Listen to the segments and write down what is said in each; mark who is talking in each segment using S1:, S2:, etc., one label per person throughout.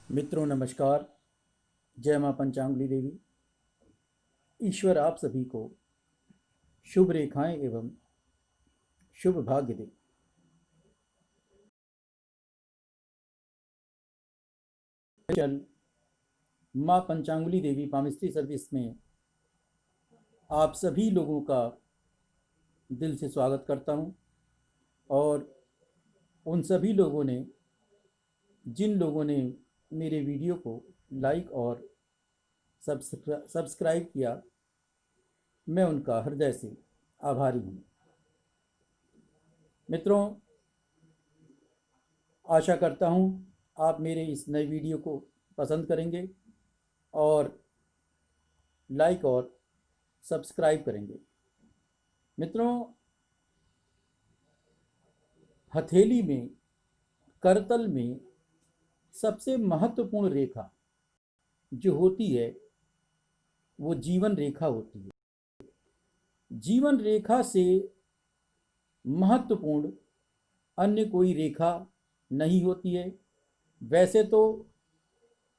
S1: मित्रों नमस्कार। जय मां पंचांगुली देवी। ईश्वर आप सभी को शुभ रेखाएं एवं शुभ भाग्य दे। चल मां पंचांगुली देवी पामिस्ट्री सर्विस में आप सभी लोगों का दिल से स्वागत करता हूं। और उन सभी लोगों ने जिन लोगों ने मेरे वीडियो को लाइक और सब्सक्राइब किया, मैं उनका हृदय से आभारी हूं। मित्रों, आशा करता हूं आप मेरे इस नए वीडियो को पसंद करेंगे और लाइक और सब्सक्राइब करेंगे। मित्रों, हथेली में, करतल में सबसे महत्वपूर्ण रेखा जो होती है वो जीवन रेखा होती है। जीवन रेखा से महत्वपूर्ण अन्य कोई रेखा नहीं होती है। वैसे तो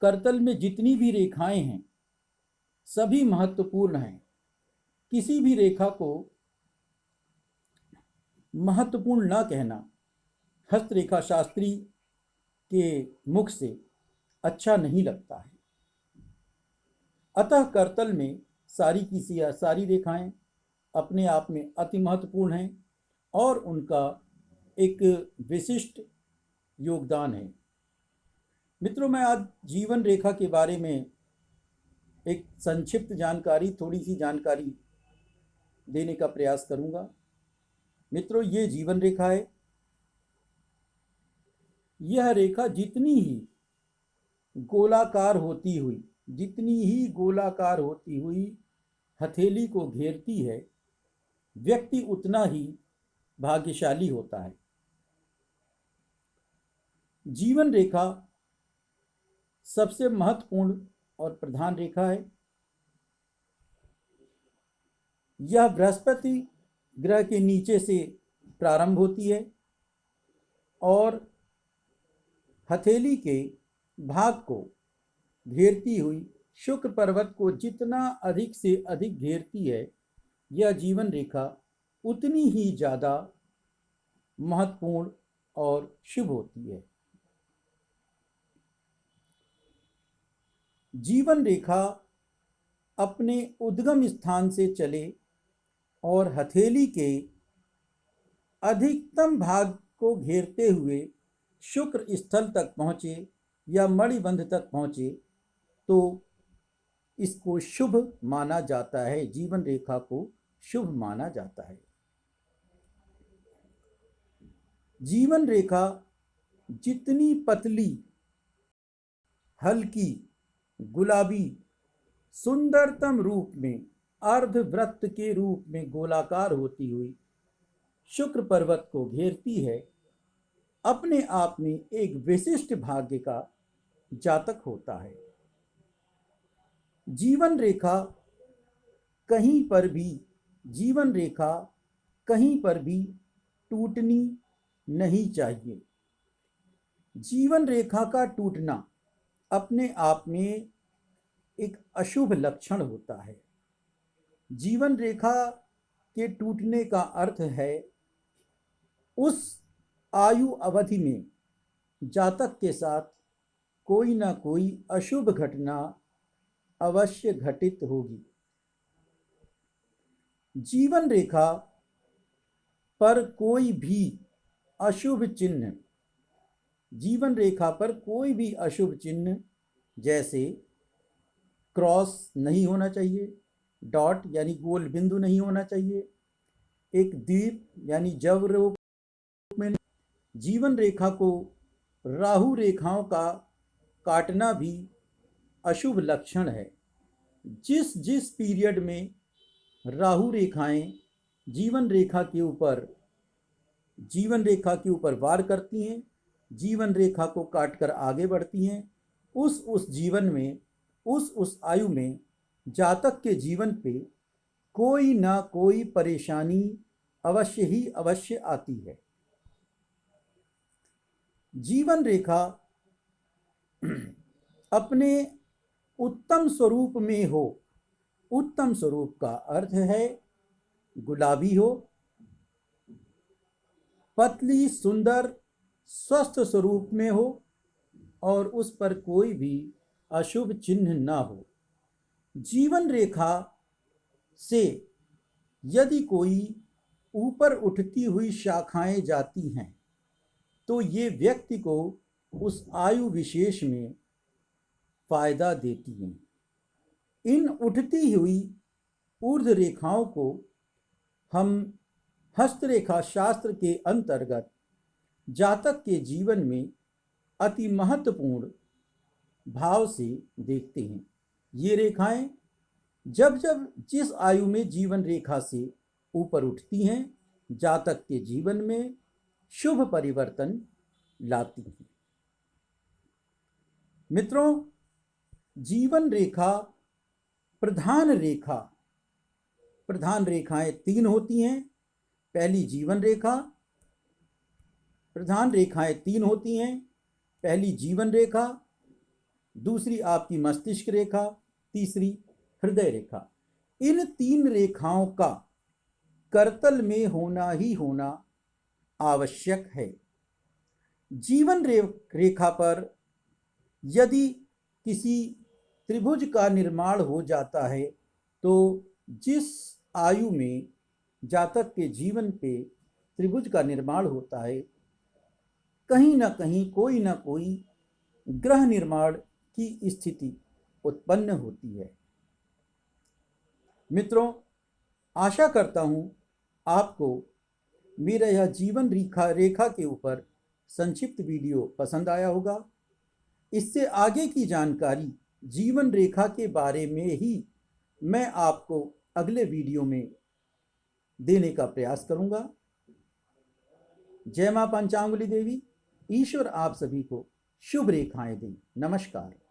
S1: करतल में जितनी भी रेखाएं हैं सभी महत्वपूर्ण हैं। किसी भी रेखा को महत्वपूर्ण न कहना हस्तरेखा शास्त्री के मुख से अच्छा नहीं लगता है। अतः करतल में सारी की सारी रेखाएं अपने आप में अति महत्वपूर्ण हैं और उनका एक विशिष्ट योगदान है। मित्रों, मैं आज जीवन रेखा के बारे में एक संक्षिप्त जानकारी, थोड़ी सी जानकारी देने का प्रयास करूंगा। मित्रों, ये जीवन रेखा है। यह रेखा जितनी ही गोलाकार होती हुई हथेली को घेरती है, व्यक्ति उतना ही भाग्यशाली होता है। जीवन रेखा सबसे महत्वपूर्ण और प्रधान रेखा है। यह बृहस्पति ग्रह के नीचे से प्रारंभ होती है और हथेली के भाग को घेरती हुई शुक्र पर्वत को जितना अधिक से अधिक घेरती है, यह जीवन रेखा उतनी ही ज़्यादा महत्वपूर्ण और शुभ होती है। जीवन रेखा अपने उद्गम स्थान से चले और हथेली के अधिकतम भाग को घेरते हुए शुक्र स्थल तक पहुँचे या मणिबंध तक पहुँचे तो इसको शुभ माना जाता है। जीवन रेखा को शुभ माना जाता है। जीवन रेखा जितनी पतली, हल्की, गुलाबी, सुंदरतम रूप में अर्धवृत्त के रूप में गोलाकार होती हुई शुक्र पर्वत को घेरती है, अपने आप में एक विशिष्ट भाग्य का जातक होता है। जीवन रेखा कहीं पर भी टूटनी नहीं चाहिए। जीवन रेखा का टूटना अपने आप में एक अशुभ लक्षण होता है। जीवन रेखा के टूटने का अर्थ है उस आयु अवधि में जातक के साथ कोई ना कोई अशुभ घटना अवश्य घटित होगी। जीवन रेखा पर कोई भी अशुभ चिन्ह, जैसे क्रॉस नहीं होना चाहिए, डॉट यानी गोल बिंदु नहीं होना चाहिए, एक द्वीप यानी जव रूप में, जीवन रेखा को राहु रेखाओं का काटना भी अशुभ लक्षण है। जिस जिस पीरियड में राहु रेखाएं जीवन रेखा के ऊपर वार करती हैं, जीवन रेखा को काटकर आगे बढ़ती हैं, उस जीवन में, उस आयु में जातक के जीवन पे कोई ना कोई परेशानी अवश्य आती है। जीवन रेखा अपने उत्तम स्वरूप में हो। उत्तम स्वरूप का अर्थ है गुलाबी हो, पतली, सुंदर, स्वस्थ स्वरूप में हो और उस पर कोई भी अशुभ चिन्ह ना हो। जीवन रेखा से यदि कोई ऊपर उठती हुई शाखाएं जाती हैं तो ये व्यक्ति को उस आयु विशेष में फायदा देती हैं। इन उठती हुई ऊर्ध्व रेखाओं को हम हस्तरेखा शास्त्र के अंतर्गत जातक के जीवन में अति महत्वपूर्ण भाव से देखते हैं। ये रेखाएं जब जब जिस आयु में जीवन रेखा से ऊपर उठती हैं, जातक के जीवन में शुभ परिवर्तन लाती हैं। मित्रों, जीवन रेखा प्रधान रेखाएं 3 होती हैं। पहली जीवन रेखा, प्रधान रेखाएं 3 होती हैं। पहली जीवन रेखा, दूसरी आपकी मस्तिष्क रेखा, तीसरी हृदय रेखा। इन 3 रेखाओं का करतल में होना ही होना आवश्यक है। जीवन रेखा पर यदि किसी त्रिभुज का निर्माण हो जाता है तो जिस आयु में जातक के जीवन पे त्रिभुज का निर्माण होता है, कहीं ना कहीं कोई ना कोई ग्रह निर्माण की स्थिति उत्पन्न होती है। मित्रों, आशा करता हूँ आपको मेरा यह जीवन रेखा के ऊपर संक्षिप्त वीडियो पसंद आया होगा। इससे आगे की जानकारी जीवन रेखा के बारे में ही मैं आपको अगले वीडियो में देने का प्रयास करूंगा। जय मां पंचांगुली देवी। ईश्वर आप सभी को शुभ रेखाएं दें। नमस्कार।